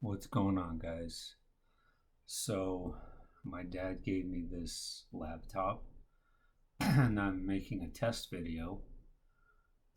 What's going on, guys? So, my dad gave me this laptop, and I'm making a test video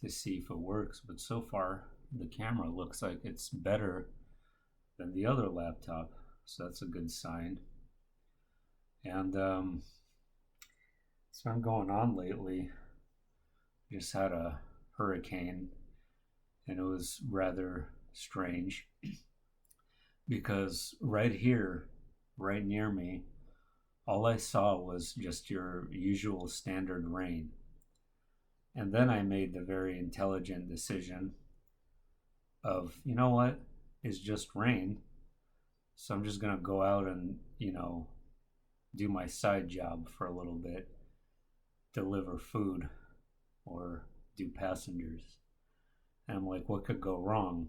to see if it works. But so far, the camera looks like it's better than the other laptop, so that's a good sign. And it's been going on lately. Just had a hurricane, and it was rather strange because right here, right near me, all I saw was just your usual standard rain. And then I made the very intelligent decision of, you know what, it's just rain. So I'm just going to go out and, do my side job for a little bit, deliver food or do passengers. And I'm like, what could go wrong?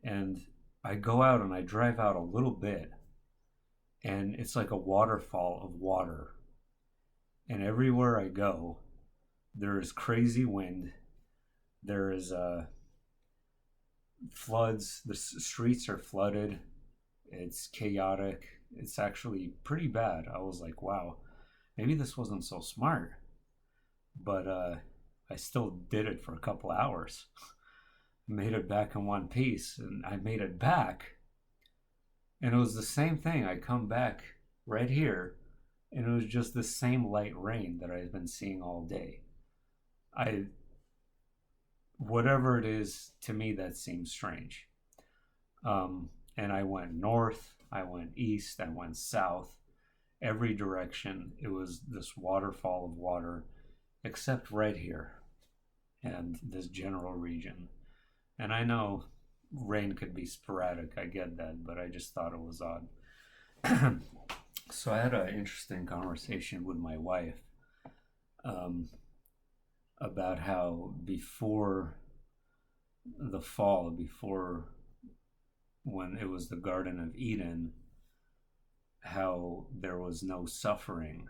And I go out and I drive out a little bit, and it's like a waterfall of water. And everywhere I go, there is crazy wind. There is floods. The streets are flooded. It's chaotic. It's actually pretty bad. I was like, wow, maybe this wasn't so smart. But I still did it for a couple hours. Made it back in one piece, and I made it back. And it was the same thing. I come back right here, and it was just the same light rain that I've been seeing all day. I Whatever it is, to me that seems strange. And I went north, I went east, I went south, every direction. It was this waterfall of water, except right here and this general region. And I know rain could be sporadic, I get that, but I just thought it was odd. So I had an interesting conversation with my wife um, about how before the fall, before when it was the Garden of Eden, how there was no suffering.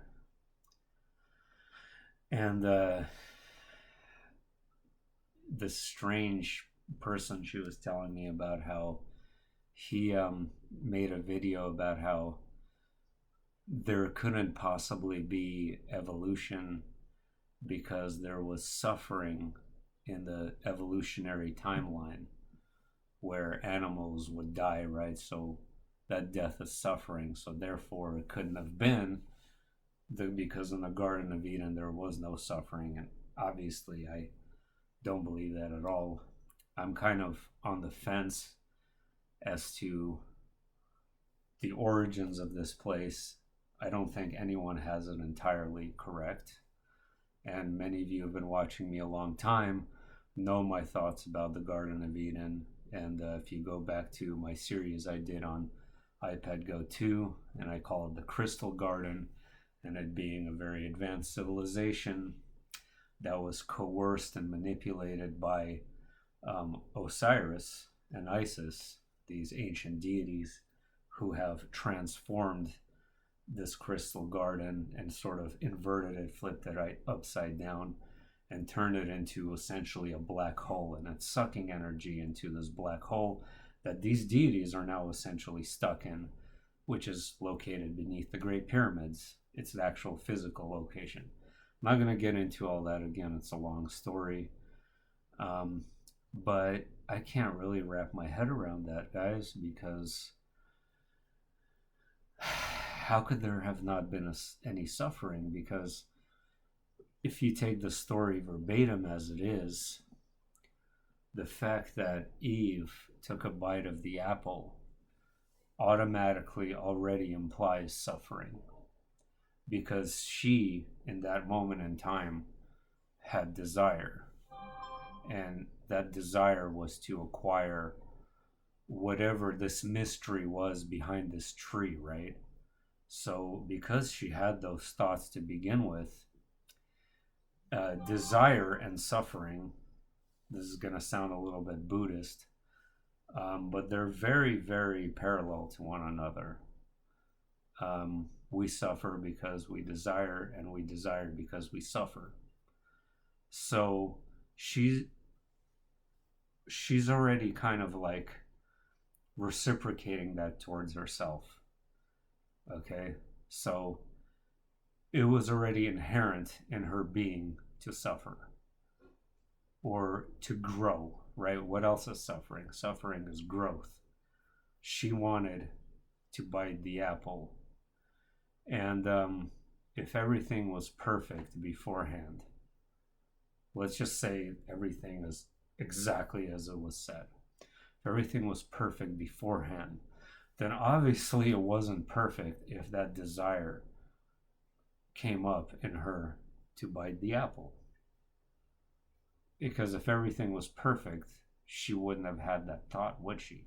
And this strange person, she was telling me about how he made a video about how there couldn't possibly be evolution because there was suffering in the evolutionary timeline where animals would die, right? So that death is suffering. So therefore, it couldn't have been because in the Garden of Eden there was no suffering. And obviously, I don't believe that at all. I'm kind of on the fence as to the origins of this place. I don't think anyone has it entirely correct. And many of you have been watching me a long time, know my thoughts about the Garden of Eden. And if you go back to my series I did on iPad Go 2, and I call it the Crystal Garden, and it being a very advanced civilization that was coerced and manipulated by Osiris and Isis, these ancient deities who have transformed this crystal garden and sort of inverted it, flipped it right upside down, and turned it into essentially a black hole. And it's sucking energy into this black hole that these deities are now essentially stuck in, which is located beneath the Great Pyramids. It's the actual physical location. I'm not going to get into all that again, it's a long story. But I can't really wrap my head around that, guys, because how could there have not been any suffering? Because if you take the story verbatim as it is, the fact that Eve took a bite of the apple automatically already implies suffering, because she, in that moment in time, had desire, and that desire was to acquire whatever this mystery was behind this tree, right? So because she had those thoughts to begin with, desire and suffering, this is going to sound a little bit Buddhist, but they're very, very parallel to one another. We suffer because we desire, and we desire because we suffer. So she's already kind of like reciprocating that towards herself. Okay? So it was already inherent in her being to suffer or to grow, right? What else is suffering? Suffering is growth. She wanted to bite the apple. And if everything was perfect beforehand, let's just say everything is exactly as it was said. If everything was perfect beforehand, then obviously it wasn't perfect if that desire came up in her to bite the apple. Because if everything was perfect, she wouldn't have had that thought, would she?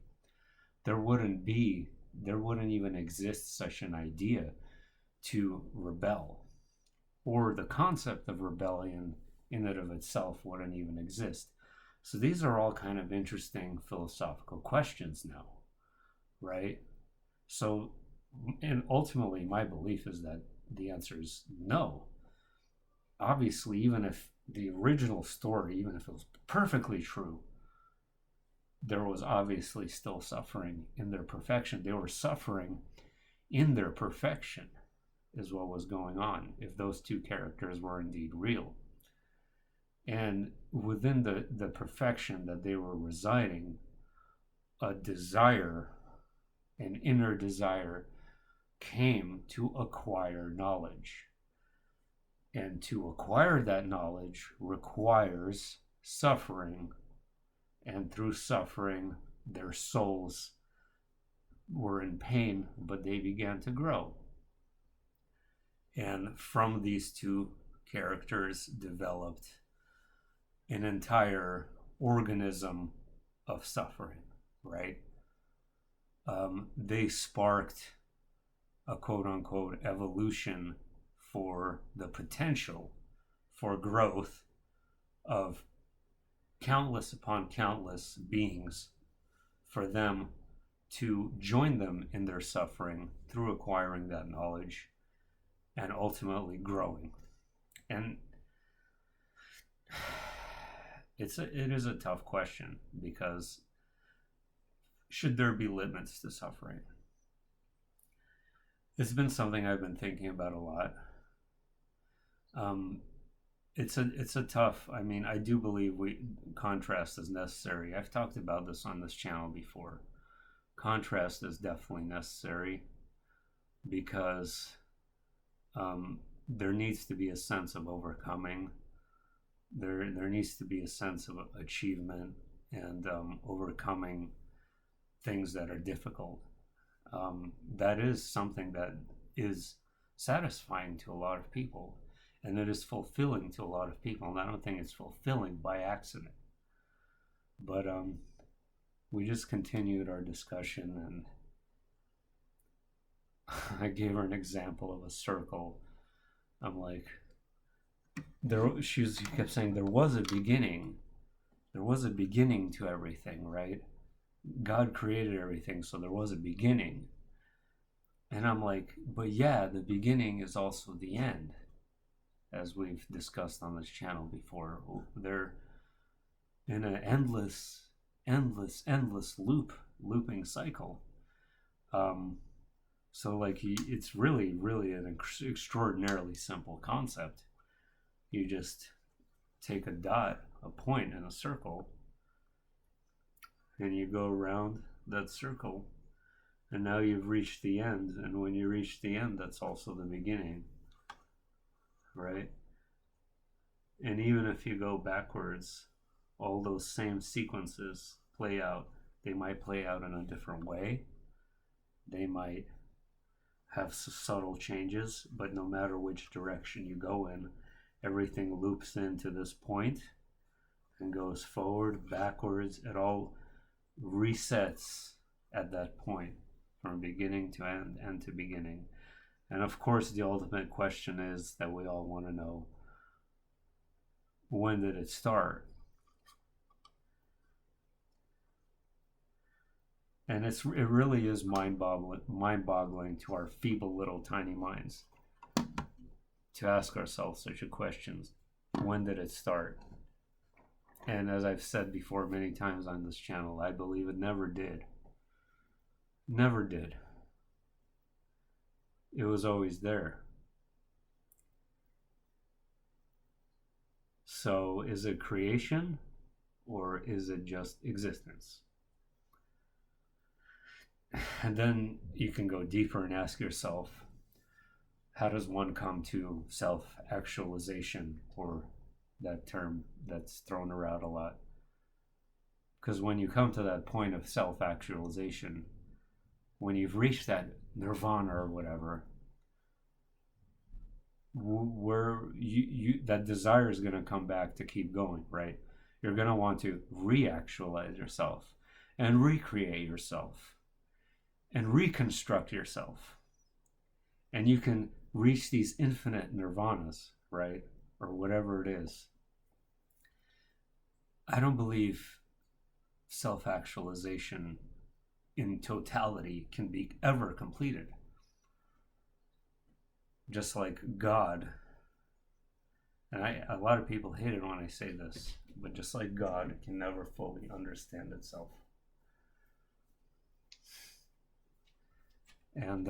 There wouldn't even exist such an idea to rebel, or the concept of rebellion in and of itself wouldn't even exist. So these are all kind of interesting philosophical questions now, right? So, and ultimately my belief is that the answer is no. Obviously, even if the original story, even if it was perfectly true, there was obviously still suffering in their perfection. They were suffering in their perfection is what was going on if those two characters were indeed real. And within the perfection that they were residing, a desire, an inner desire, came to acquire knowledge. And to acquire that knowledge requires suffering. And through suffering, their souls were in pain, but they began to grow. And from these two characters developed an entire organism of suffering, right? They sparked a quote-unquote evolution for the potential for growth of countless upon countless beings, for them to join them in their suffering through acquiring that knowledge and ultimately growing. And it is a tough question, because should there be limits to suffering? It's been something I've been thinking about a lot. It's a tough. I mean, I do believe contrast is necessary. I've talked about this on this channel before. Contrast is definitely necessary, because there needs to be a sense of overcoming. There needs to be a sense of achievement and overcoming things that are difficult. That is something that is satisfying to a lot of people, and it is fulfilling to a lot of people. And I don't think it's fulfilling by accident. But we just continued our discussion, and I gave her an example of a circle. I'm like, she kept saying there was a beginning. There was a beginning to everything, right? God created everything, so there was a beginning. And I'm like, but yeah, the beginning is also the end, as we've discussed on this channel before. They're in an endless looping cycle. So like it's really an extraordinarily simple concept. You just take a dot, a point in a circle, and you go around that circle, and now you've reached the end. And when you reach the end, that's also the beginning, right? And even if you go backwards, all those same sequences play out. They might play out in a different way. They might have subtle changes, but no matter which direction you go in, everything loops into this point and goes forward, backwards. It all resets at that point, from beginning to end to beginning. And of course, the ultimate question is that we all want to know, when did it start? And it really is mind-boggling to our feeble little tiny minds to ask ourselves such a question. When did it start? And as I've said before many times on this channel, I believe it never did. Never did. It was always there. So is it creation or is it just existence? And then you can go deeper and ask yourself, how does one come to self-actualization, or that term that's thrown around a lot? Because when you come to that point of self-actualization, when you've reached that nirvana or whatever, where that desire is going to come back to keep going, right? You're going to want to re-actualize yourself and recreate yourself and reconstruct yourself. And you can reach these infinite nirvanas, right? Or whatever it is. I don't believe self-actualization in totality can be ever completed. Just like God, and a lot of people hate it when I say this, but just like God can never fully understand itself. And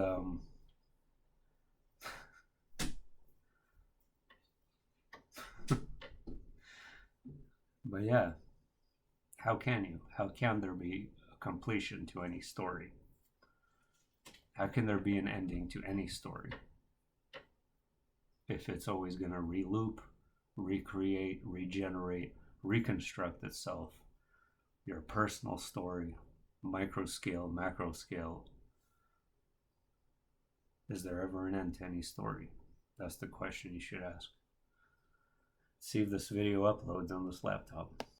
but yeah, how can there be a completion to any story? How can there be an ending to any story if it's always going to re-loop, recreate, regenerate, reconstruct itself? Your personal story, micro scale, macro scale. Is there ever an end to any story? That's the question you should ask. See if this video uploads on this laptop.